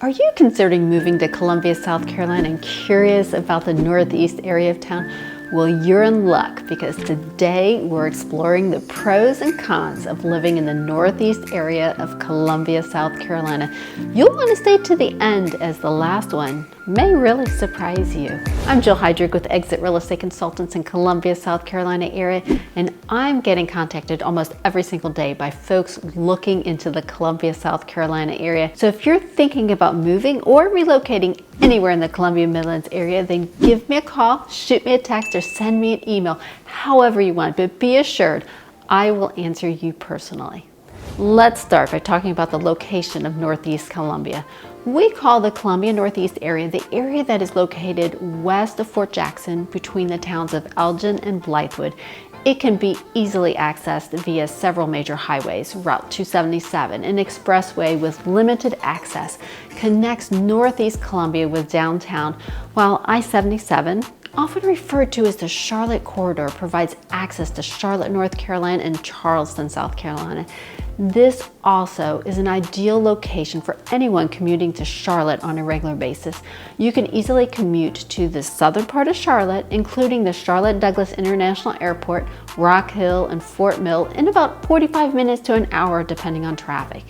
Are you considering moving to Columbia, South Carolina and curious about the northeast area of town? Well, you're in luck because today we're exploring the pros and cons of living in the northeast area of Columbia, South Carolina. You'll want to stay to the end as the last one may really surprise you. I'm Jill Heidrich with Exit Real Estate Consultants in Columbia, South Carolina area, and I'm getting contacted almost every single day by folks looking into the Columbia, South Carolina area. So if you're thinking about moving or relocating anywhere in the Columbia Midlands area, then give me a call, shoot me a text, or send me an email, however you want, but be assured I will answer you personally. Let's start by talking about the location of Northeast Columbia. We call the Columbia Northeast area the area that is located west of Fort Jackson between the towns of Elgin and Blythewood. It can be easily accessed via several major highways. Route 277, an expressway with limited access, connects Northeast Columbia with downtown, while I-77, often referred to as the Charlotte Corridor, provides access to Charlotte, North Carolina and Charleston, South Carolina. This also is an ideal location for anyone commuting to Charlotte on a regular basis. You can easily commute to the southern part of Charlotte, including the Charlotte Douglas International Airport, Rock Hill, and Fort Mill in about 45 minutes to an hour depending on traffic.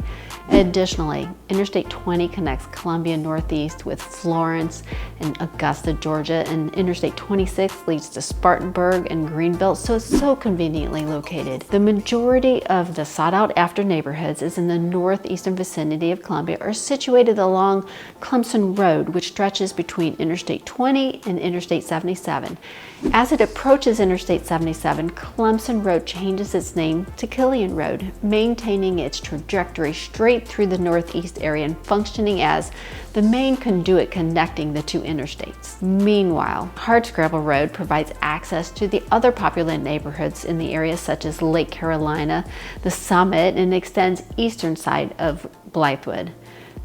Additionally, Interstate 20 connects Columbia Northeast with Florence and Augusta, Georgia, and Interstate 26 leads to Spartanburg and Greenbelt, so it's so conveniently located. The majority of the sought-out-after neighborhoods is in the northeastern vicinity of Columbia are situated along Clemson Road, which stretches between Interstate 20 and Interstate 77. As it approaches Interstate 77, Clemson Road changes its name to Killian Road, maintaining its trajectory straight through the northeast area and functioning as the main conduit connecting the two interstates. Meanwhile, Hard Scrabble Road provides access to the other popular neighborhoods in the area such as Lake Carolina, the Summit, and extends eastern side of Blythewood.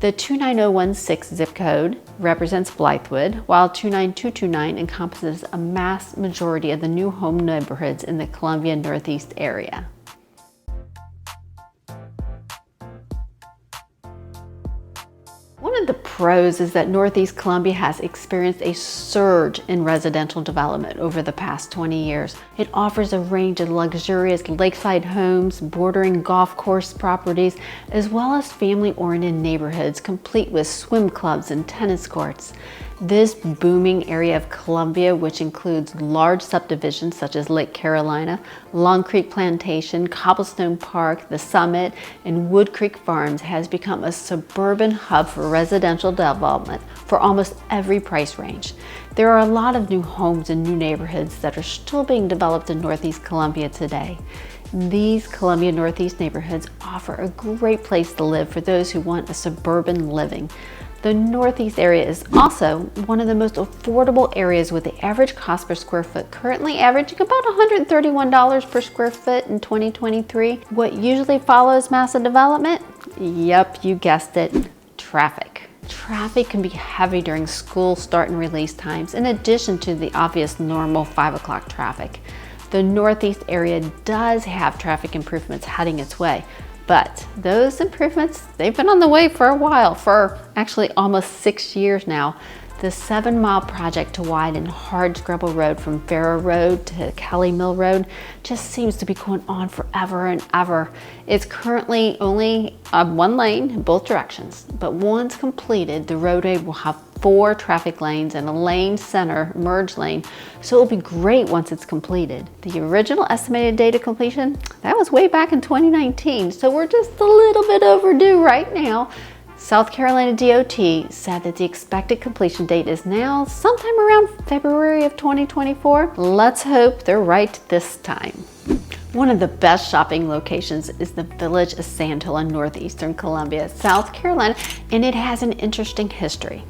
The 29016 zip code represents Blythewood, while 29229 encompasses a mass majority of the new home neighborhoods in the Columbia Northeast area. One of the pros is that Northeast Columbia has experienced a surge in residential development over the past 20 years. It offers a range of luxurious lakeside homes, bordering golf course properties, as well as family-oriented neighborhoods complete with swim clubs and tennis courts. This booming area of Columbia, which includes large subdivisions such as Lake Carolina, Long Creek Plantation, Cobblestone Park, the Summit, and Wood Creek Farms, has become a suburban hub for residential development for almost every price range. There are a lot of new homes and new neighborhoods that are still being developed in Northeast Columbia today. These Columbia Northeast neighborhoods offer a great place to live for those who want a suburban living. The Northeast area is also one of the most affordable areas, with the average cost per square foot currently averaging about $131 per square foot in 2023. What usually follows massive development? Yep, you guessed it, traffic. Traffic can be heavy during school start and release times, in addition to the obvious normal 5 o'clock traffic. The Northeast area does have traffic improvements heading its way, but those improvements, they've been on the way for a while, for actually almost 6 years now. The 7-mile project to widen Hard Scrabble Road from Farrow Road to Kelly Mill Road just seems to be going on forever and ever. It's currently only one lane in both directions, but once completed, the roadway will have 4 traffic lanes and a lane center merge lane, so it'll be great once it's completed. The original estimated date of completion, that was way back in 2019, so we're just a little bit overdue right now. South Carolina DOT said that the expected completion date is now sometime around February of 2024. Let's hope they're right this time. One of the best shopping locations is the village of Sandhill in northeastern Columbia, South Carolina, and it has an interesting history.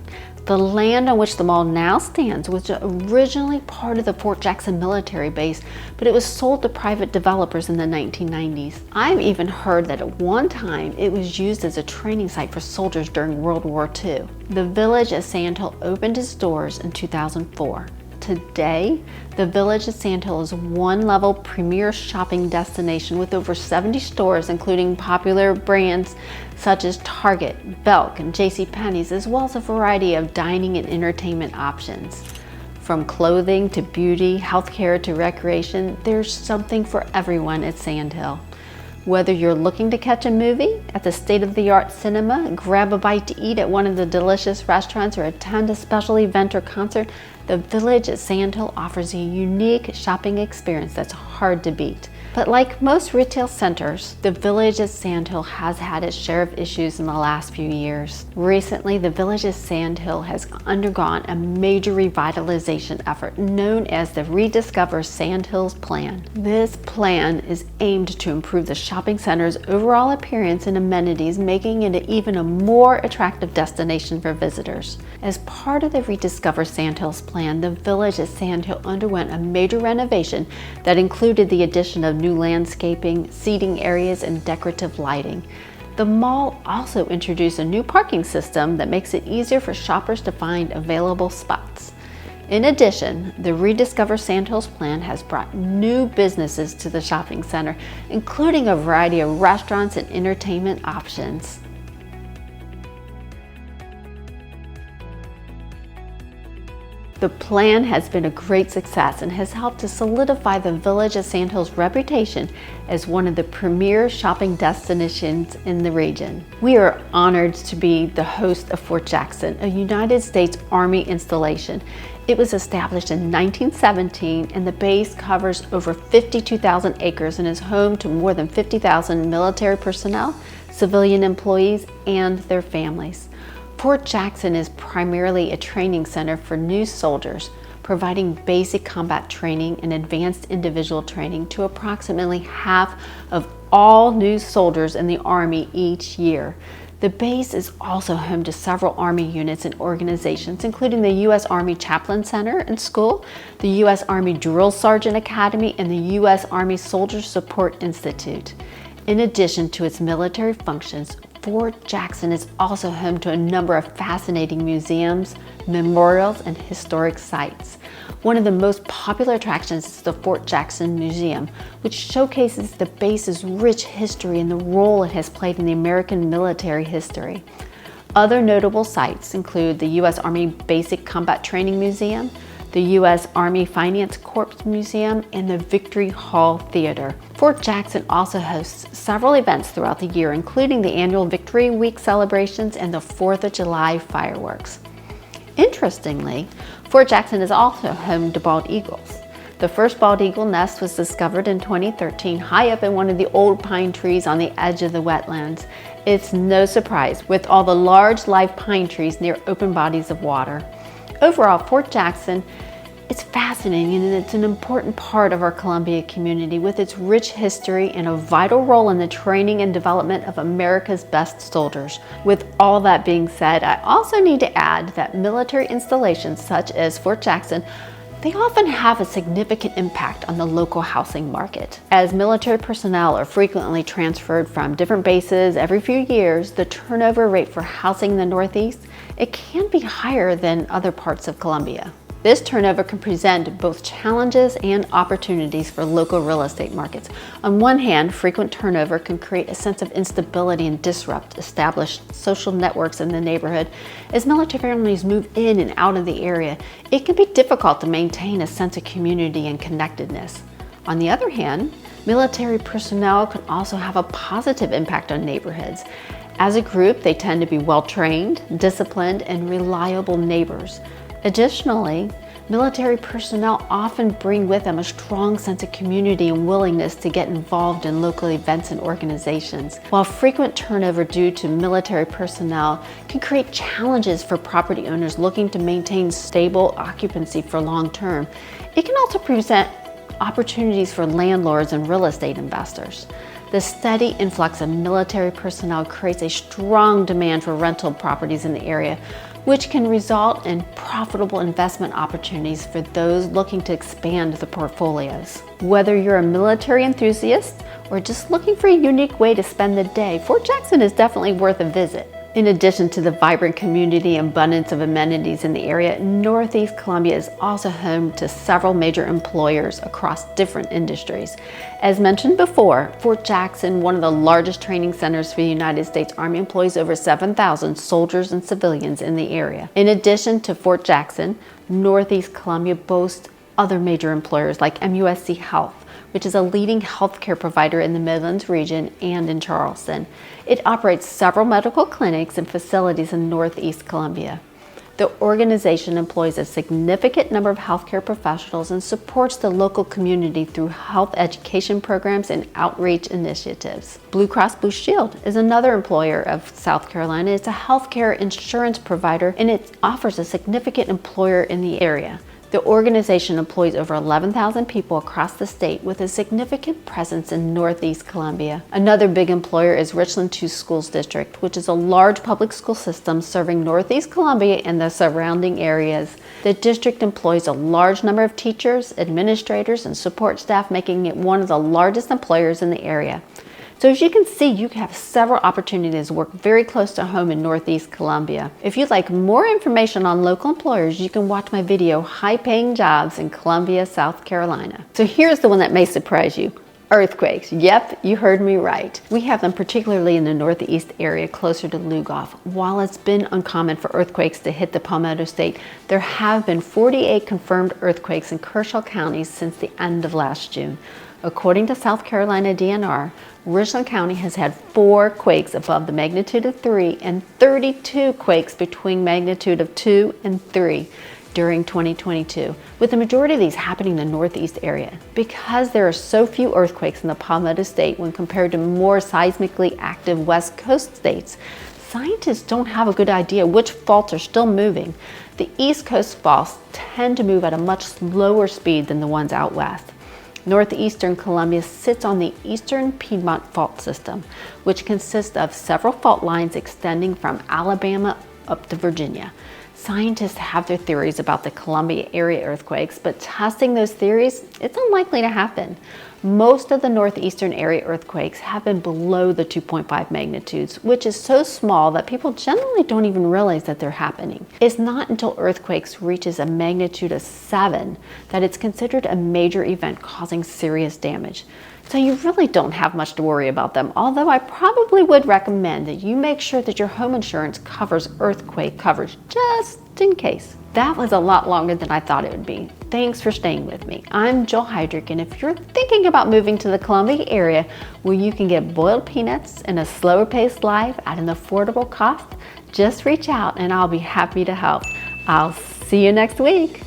The land on which the mall now stands was originally part of the Fort Jackson military base, but it was sold to private developers in the 1990s. I've even heard that at one time it was used as a training site for soldiers during World War II. The village of Sandhill opened its doors in 2004. Today, the Village of Sandhill is a one-level premier shopping destination with over 70 stores, including popular brands such as Target, Belk, and JCPenney's, as well as a variety of dining and entertainment options. From clothing to beauty, healthcare to recreation, there's something for everyone at Sandhill. Whether you're looking to catch a movie at the state-of-the-art cinema, grab a bite to eat at one of the delicious restaurants, or attend a special event or concert, the Village at Sandhill offers a unique shopping experience that's hard to beat. But like most retail centers, the Village at Sandhill has had its share of issues in the last few years. Recently, the Village at Sandhill has undergone a major revitalization effort known as the Rediscover Sandhills Plan. This plan is aimed to improve the shopping center's overall appearance and amenities, making it even a more attractive destination for visitors. As part of the Rediscover Sandhills Plan, the Village at Sandhill underwent a major renovation that included the addition of new landscaping, seating areas, and decorative lighting. The mall also introduced a new parking system that makes it easier for shoppers to find available spots. In addition, the Rediscover Sandhills Plan has brought new businesses to the shopping center, including a variety of restaurants and entertainment options. The plan has been a great success and has helped to solidify the Village of Sandhill's reputation as one of the premier shopping destinations in the region. We are honored to be the host of Fort Jackson, a United States Army installation. It was established in 1917, and the base covers over 52,000 acres and is home to more than 50,000 military personnel, civilian employees, and their families. Fort Jackson is primarily a training center for new soldiers, providing basic combat training and advanced individual training to approximately half of all new soldiers in the Army each year. The base is also home to several Army units and organizations, including the U.S. Army Chaplain Center and School, the U.S. Army Drill Sergeant Academy, and the U.S. Army Soldier Support Institute. In addition to its military functions, Fort Jackson is also home to a number of fascinating museums, memorials, and historic sites. One of the most popular attractions is the Fort Jackson Museum, which showcases the base's rich history and the role it has played in the American military history. Other notable sites include the U.S. Army Basic Combat Training Museum, the U.S. Army Finance Corps Museum, and the Victory Hall Theater. Fort Jackson also hosts several events throughout the year, including the annual Victory Week celebrations and the 4th of July fireworks. Interestingly, Fort Jackson is also home to bald eagles. The first bald eagle nest was discovered in 2013 high up in one of the old pine trees on the edge of the wetlands. It's no surprise with all the large live pine trees near open bodies of water. Overall, Fort Jackson is fascinating, and it's an important part of our Columbia community with its rich history and a vital role in the training and development of America's best soldiers. With all that being said, I also need to add that military installations such as Fort Jackson, they often have a significant impact on the local housing market. As military personnel are frequently transferred from different bases every few years, the turnover rate for housing in the Northeast, it can be higher than other parts of Columbia. This turnover can present both challenges and opportunities for local real estate markets. On one hand, frequent turnover can create a sense of instability and disrupt established social networks in the neighborhood. As military families move in and out of the area, it can be difficult to maintain a sense of community and connectedness. On the other hand, military personnel can also have a positive impact on neighborhoods. As a group, they tend to be well-trained, disciplined, and reliable neighbors. Additionally, military personnel often bring with them a strong sense of community and willingness to get involved in local events and organizations. While frequent turnover due to military personnel can create challenges for property owners looking to maintain stable occupancy for long term, it can also present opportunities for landlords and real estate investors. The steady influx of military personnel creates a strong demand for rental properties in the area, which can result in profitable investment opportunities for those looking to expand the portfolios. Whether you're a military enthusiast or just looking for a unique way to spend the day, Fort Jackson is definitely worth a visit. In addition to the vibrant community and abundance of amenities in the area, Northeast Columbia is also home to several major employers across different industries. As mentioned before, Fort Jackson, one of the largest training centers for the United States Army, employs over 7,000 soldiers and civilians in the area. In addition to Fort Jackson, Northeast Columbia boasts other major employers like MUSC Health, which is a leading healthcare provider in the Midlands region and in Charleston. It operates several medical clinics and facilities in Northeast Columbia. The organization employs a significant number of healthcare professionals and supports the local community through health education programs and outreach initiatives. Blue Cross Blue Shield is another employer of South Carolina. It's a healthcare insurance provider, and it offers a significant employer in the area. The organization employs over 11,000 people across the state with a significant presence in Northeast Columbia. Another big employer is Richland II Schools District, which is a large public school system serving Northeast Columbia and the surrounding areas. The district employs a large number of teachers, administrators, and support staff, making it one of the largest employers in the area. So as you can see, you have several opportunities to work very close to home in Northeast Columbia. If you'd like more information on local employers, you can watch my video, High Paying Jobs in Columbia, South Carolina. So here's the one that may surprise you. Earthquakes. Yep, you heard me right. We have them particularly in the northeast area closer to Lugoff. While it's been uncommon for earthquakes to hit the Palmetto State, there have been 48 confirmed earthquakes in Kershaw County since the end of last June. According to South Carolina DNR, Richland County has had 4 quakes above the magnitude of 3 and 32 quakes between magnitude of 2 and 3 during 2022, with the majority of these happening in the northeast area. Because there are so few earthquakes in the Palmetto State when compared to more seismically active West Coast states, scientists don't have a good idea which faults are still moving. The East Coast faults tend to move at a much slower speed than the ones out west. Northeastern Columbia sits on the Eastern Piedmont Fault System, which consists of several fault lines extending from Alabama up to Virginia. Scientists have their theories about the Columbia area earthquakes, but testing those theories, it's unlikely to happen. Most of the northeastern area earthquakes have been below the 2.5 magnitudes, which is so small that people generally don't even realize that they're happening. It's not until earthquakes reaches a magnitude of 7 that it's considered a major event causing serious damage. So you really don't have much to worry about them, although I probably would recommend that you make sure that your home insurance covers earthquake coverage just in case. That was a lot longer than I thought it would be. Thanks for staying with me. I'm Jill Heidrich, and if you're thinking about moving to the Columbia area where you can get boiled peanuts and a slower paced life at an affordable cost, just reach out and I'll be happy to help. I'll see you next week.